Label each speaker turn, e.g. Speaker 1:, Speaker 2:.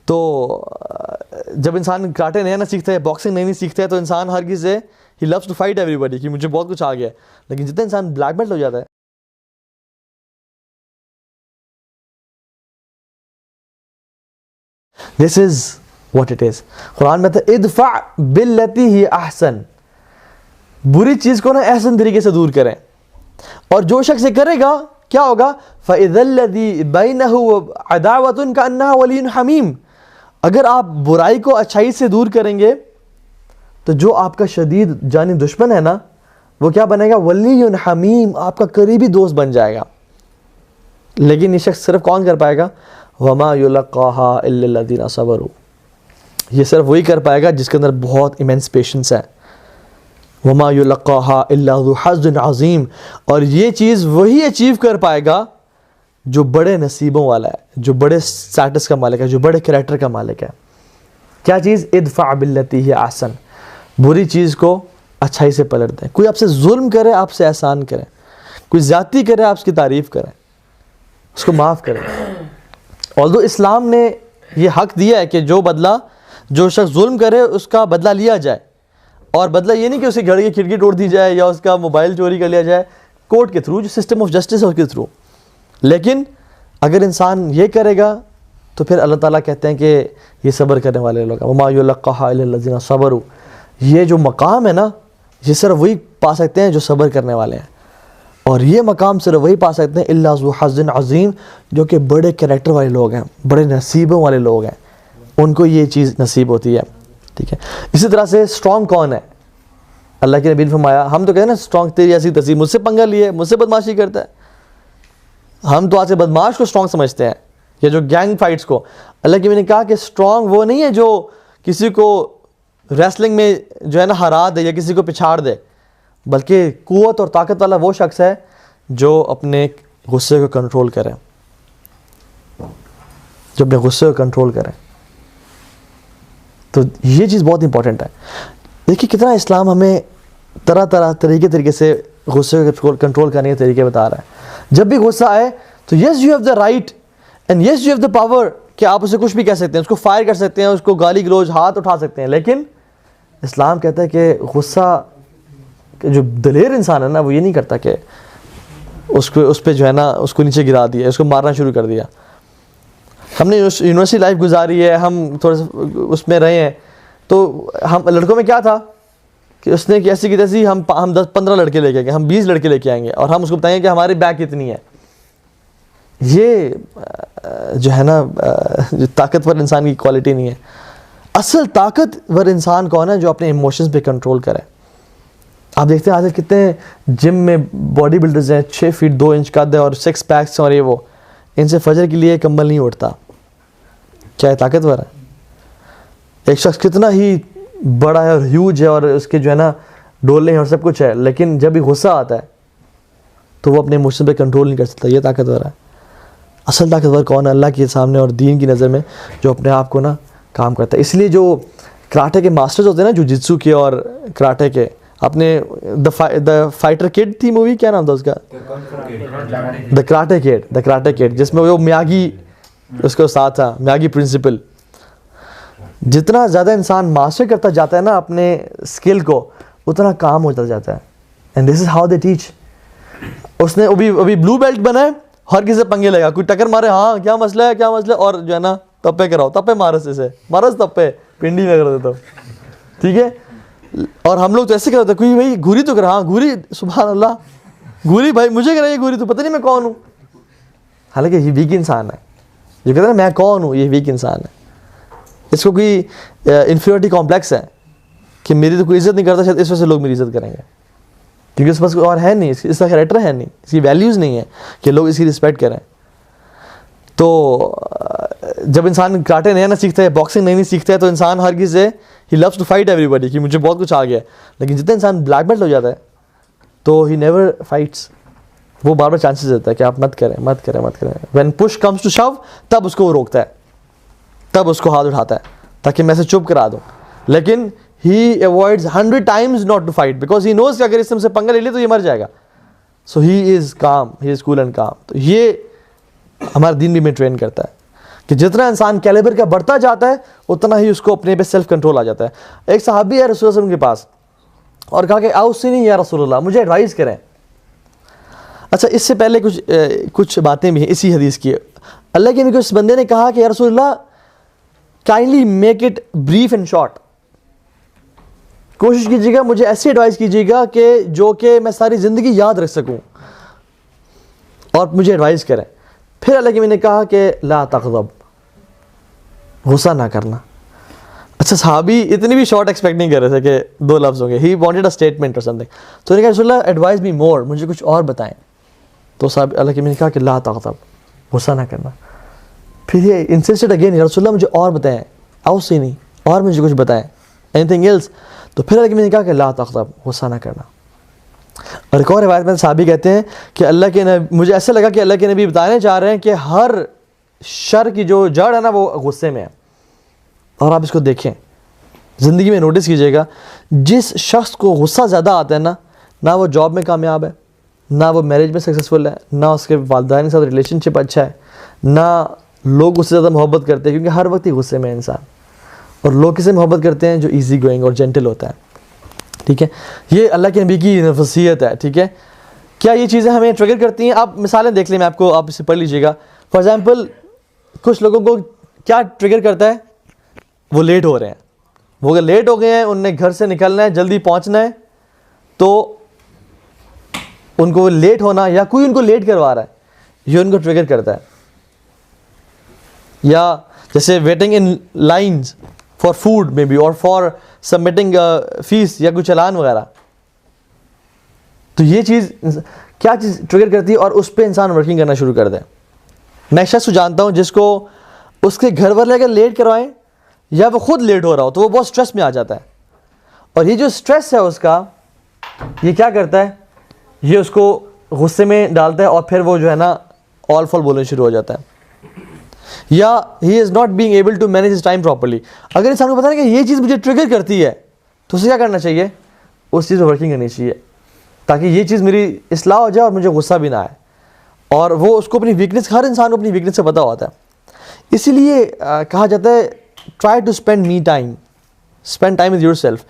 Speaker 1: تو جب انسان کراٹے نیا نہ سیکھتا ہے, باکسنگ نہیں سیکھتا ہے, تو انسان ہر کسی سے ہی لوز ٹو فائٹ ایوری بڈی کہ مجھے بہت کچھ آ گیا ہے. لیکن جتنا انسان بلیک بیلٹ ہو جاتا ہے, دس از واٹ اٹ از. قرآن میں تھا ادفع باللتی ہی احسن, بری چیز کو نا احسن طریقے سے دور کریں, اور جو شخص یہ کرے گا کیا ہوگا, فَإِذَا الَّذِي بَيْنَهُ عَدَاوَةٌ كَأَنَّهَا وَلِيٌّ حَمِيمٌ. اگر آپ برائی کو اچھائی سے دور کریں گے تو جو آپ کا شدید جانی دشمن ہے نا, وہ کیا بنے گا, ولی حمیم, آپ کا قریبی دوست بن جائے گا. لیکن یہ شخص صرف کون کر پائے گا, وَمَا يُلَقَّاهَا إِلَّا الَّذِينَ صَبَرُوا, یہ صرف وہی کر پائے گا جس کے اندر بہت ایمنس پیشنس ہے. وَمَا يُلَقَّاهَا إِلَّا ذُو حَظٍّ عَظِيمٍ, اور یہ چیز وہی اچیو کر پائے گا جو بڑے نصیبوں والا ہے, جو بڑے سٹیٹس کا مالک ہے, جو بڑے کریکٹر کا مالک ہے. کیا چیز, ادفع باللتی ہی احسن, بری چیز کو اچھائی سے پلٹ دیں. کوئی آپ سے ظلم کرے آپ سے احسان کریں, کوئی زیادتی کرے آپ کی تعریف کریں, اس کو معاف کریں. although اسلام نے یہ حق دیا ہے کہ جو شخص ظلم کرے اس کا بدلہ لیا جائے, اور بدلہ یہ نہیں کہ اس کی گھر کی کھڑکی توڑ دی جائے یا اس کا موبائل چوری کر لیا جائے, کورٹ کے تھرو, جو سسٹم آف جسٹس ہے اس کے تھرو. لیکن اگر انسان یہ کرے گا تو پھر اللہ تعالیٰ کہتے ہیں کہ یہ صبر کرنے والے لوگ, وَمَا يُلَقَّاهَا إِلَّا الَّذِينَ صَبَرُوا, یہ جو مقام ہے نا, یہ صرف وہی پا سکتے ہیں جو صبر کرنے والے ہیں, اور یہ مقام صرف وہی پا سکتے ہیں إِلَّا ذُو حَظٍّ عَظِيمٍ, جو کہ بڑے کریکٹر والے لوگ ہیں, بڑے نصیبوں والے لوگ ہیں, ان کو یہ چیز نصیب ہوتی ہے. ٹھیک ہے. اسی طرح سے اسٹرانگ کون ہے, اللہ کے نبی نے فرمایا, ہم تو کہتے ہیں نا اسٹرانگ تیری ایسی تصیب, مجھ سے پنگا لیے, مجھ سے بدماشی کرتا ہے. ہم تو آج سے بدماش کو اسٹرانگ سمجھتے ہیں, یا جو گینگ فائٹس کو. اللہ کے نبی نے کہا کہ اسٹرانگ وہ نہیں ہے جو کسی کو ریسلنگ میں جو ہے نا ہرا دے یا کسی کو پچھاڑ دے, بلکہ قوت اور طاقت والا وہ شخص ہے جو اپنے غصے کو کنٹرول کرے, جو اپنے غصے کو کنٹرول کرے. تو یہ چیز بہت امپورٹنٹ ہے. دیکھیے کتنا اسلام ہمیں طرح طرح طریقے سے غصے کو کنٹرول کرنے کے طریقے بتا رہا ہے. جب بھی غصہ آئے تو yes you have the right and yes you have the power کہ آپ اسے کچھ بھی کہہ سکتے ہیں, اس کو فائر کر سکتے ہیں, اس کو گالی گلوچ ہاتھ اٹھا سکتے ہیں. لیکن اسلام کہتا ہے کہ غصہ جو دلیر انسان ہے نا, وہ یہ نہیں کرتا کہ اس پہ جو ہے نا اس کو نیچے گرا دیا, اس کو مارنا شروع کر دیا. ہم نے یونیورسٹی لائف گزاری ہے, ہم تھوڑا سا اس میں رہے ہیں, تو ہم لڑکوں میں کیا تھا کہ اس نے ایسی کی تیسی ہم 10-15 لڑکے لے کے گئے, ہم 20 لڑکے لے کے آئیں گے, اور ہم اس کو بتائیں گے کہ ہماری بیک کتنی ہے. یہ جو ہے نا جو طاقتور انسان کی کوالٹی نہیں ہے. اصل طاقتور انسان کون ہے, جو اپنے ایموشنز پہ کنٹرول کرے. آپ دیکھتے ہیں آج کتنے جم میں باڈی بلڈرز ہیں, 6 فٹ 2 انچ قد ہے اور 6 پیکس اور یہ وہ, ان سے فجر کے لیے کمبل نہیں اٹھتا. کیا ہے, طاقتور ہے. ایک شخص کتنا ہی بڑا ہے اور ہیوج ہے اور اس کے جو ہے نا ڈولے ہیں اور سب کچھ ہے, لیکن جب بھی غصہ آتا ہے تو وہ اپنے ایموشن پہ کنٹرول نہیں کر سکتا. یہ طاقتور ہے. اصل طاقتور کون ہے, اللہ کے سامنے اور دین کی نظر میں جو اپنے آپ کو نا کام کرتا ہے. اس لیے جو کراٹے کے ماسٹرز ہوتے ہیں نا, جو جتسو کے اور کراٹے کے, اپنے دا فائٹر کڈ تھی مووی, کیا نام تھا اس کا, دا کراٹے کڈ, جس میں وہ میاگی اس کا استاد تھا, میاگی پرنسپل. جتنا زیادہ انسان ماسٹر کرتا جاتا ہے نا اپنے اسکل کو, اتنا کام ہوتا جاتا ہے. And this is how they teach. اس نے ابھی بلو بیلٹ بنا ہے, ہر کسی سے پنگے لگا, کوئی ٹکر مارے, ہاں کیا مسئلہ ہے, اور جو ہے نا تپے کراؤ, تپے مارس اسے, مارس تپے پنڈی میں کر دیتا ہوں. ٹھیک ہے. اور ہم لوگ تو ایسے کرتے, کوئی بھائی گوری تو کرا, ہاں گوری, سبحان اللہ, گوری بھائی مجھے کرائیے گوری, تو پتہ نہیں میں کون ہوں. حالانکہ یہ ویک انسان ہے, جو کہتا ہے میں کون ہوں, یہ ویک انسان ہے. اس کو کوئی انفیریٹی کمپلیکس ہے کہ میری تو کوئی عزت نہیں کرتا, شاید اس وجہ سے لوگ میری عزت کریں گے, کیونکہ اس پاس کوئی اور ہے نہیں, اس کا کریکٹر ہے نہیں, اس کی ویلیوز نہیں ہے کہ لوگ اس کی رسپیکٹ کریں. تو جب انسان کراٹے نیا نہ سیکھتا ہے, باکسنگ نہیں سیکھتا ہے, تو انسان ہر کسی سے ہی لوز ٹو فائٹ ایوری بڈی کہ مجھے بہت کچھ آ گیا ہے. لیکن جتنا انسان بلیک بیلٹ ہو جاتا ہے تو ہی نیور فائٹس, وہ بار بار چانسز دیتا ہے کہ آپ مت کریں. When push comes to shove, تب اس کو وہ روکتا ہے, تب اس کو ہاتھ اٹھاتا ہے تاکہ میں اسے چپ کرا دوں. لیکن he avoids 100 times not to fight because he knows کہ اگر اس سے پنگا لے لے تو یہ مر جائے گا. So he is calm, he is cool and calm. تو یہ ہمارا دین بھی میں ٹرین کرتا ہے کہ جتنا انسان کیلیبر کا بڑھتا جاتا ہے اتنا ہی اس کو اپنے پہ سیلف کنٹرول آ جاتا ہے. ایک صحابی ہے رسول اللہ صلی اللہ علیہ وسلم کے پاس اور کہا کہ اوصنی یا رسول اللہ, مجھے ایڈوائز کریں. اچھا اس سے پہلے کچھ باتیں بھی ہیں اسی حدیث کی. اللہ کے نبی کو اس بندے نے کہا کہ یا رسول اللہ kindly make it brief and short, کوشش کیجیے گا مجھے ایسی ایڈوائز کیجیے گا کہ جو کہ میں ساری زندگی یاد رکھ سکوں اور مجھے ایڈوائز کریں. پھر اللہ کے نبی نے کہا کہ لا تغضب, غصہ نہ کرنا. اچھا صحابی اتنی بھی شارٹ ایکسپیکٹ نہیں کر رہے تھے کہ 2 لفظ ہوں گے, ہی وانٹڈ اے اسٹیٹمنٹ اور سم تھنگ. تو نے کہا رسول اللہ ایڈوائز می مور, مجھے کچھ اور بتائیں. تو صاحب اللہ کے نبی نے کہا کہ لا تغضب, غصہ نہ کرنا. پھر یہ انسسٹڈ اگین یا رسول اللہ مجھے اور بتائیں, اوصنی, اور مجھے کچھ بتائیں, اینی تھنگ ایلس. تو پھر اللہ کے نبی نے کہا کہ لا تغضب, غصہ نہ کرنا. اور ایک اور روایت میں صحابی کہتے ہیں کہ اللہ کے نبی, مجھے ایسا لگا کہ اللہ کے نبی بتانے چاہ رہے ہیں کہ ہر شر کی جو جڑ ہے نا وہ غصے میں ہے. اور آپ اس کو دیکھیں, زندگی میں نوٹس کیجئے گا, جس شخص کو غصہ زیادہ آتا ہے نہ وہ جاب میں کامیاب ہے, نہ وہ میرج میں سکسیزفل ہے, نہ اس کے والدین کے ساتھ ریلیشن شپ اچھا ہے, نہ لوگ اس سے زیادہ محبت کرتے ہیں, کیونکہ ہر وقت ہی غصے میں ہے انسان. اور لوگ کسے محبت کرتے ہیں؟ جو ایزی گوئنگ اور جینٹل ہوتا ہے. ٹھیک ہے, یہ اللہ کے نبی کی نفسیت ہے. ٹھیک ہے, کیا یہ چیزیں ہمیں ٹریگر کرتی ہیں؟ آپ مثالیں دیکھ لیں, آپ اسے پڑھ لیجئے گا. فار ایگزامپل کچھ لوگوں کو کیا ٹریگر کرتا ہے؟ وہ لیٹ ہو رہے ہیں, وہ اگر لیٹ ہو گئے ہیں, انہیں گھر سے نکلنا ہے, جلدی پہنچنا ہے, تو ان کو لیٹ ہونا یا کوئی ان کو لیٹ کروا رہا ہے, یہ ان کو ٹریگر کرتا ہے. یا جیسے waiting in lines for food میں بی اور فار سبمٹنگ فیس یا کوئی چلان وغیرہ. تو یہ چیز کیا چیز ٹریگر کرتی ہے اور اس پہ انسان ورکنگ کرنا شروع کر دے. میں شخص کو جانتا ہوں جس کو اس کے گھر والے اگر لیٹ کروائیں یا وہ خود لیٹ ہو رہا ہو تو وہ بہت سٹریس میں آ جاتا ہے. اور یہ جو سٹریس ہے اس کا, یہ کیا کرتا ہے, یہ اس کو غصے میں ڈالتا ہے اور پھر وہ جو ہے نا آل فال بولنا شروع ہو جاتا ہے. Yeah he is not being able to manage his time properly. اگر انسان کو پتا ہے کہ یہ چیز مجھے ٹریگر کرتی ہے تو اسے کیا کرنا چاہیے؟ اس چیز پہ ورکنگ کرنی چاہیے تاکہ یہ چیز میری اصلاح ہو جائے اور مجھے غصہ بھی نہ آئے. اور وہ اس کو اپنی ویکنس, ہر انسان کو اپنی ویکنس سے پتہ ہوتا ہے. اسی لیے کہا جاتا ہے try to spend me time, spend time with your self.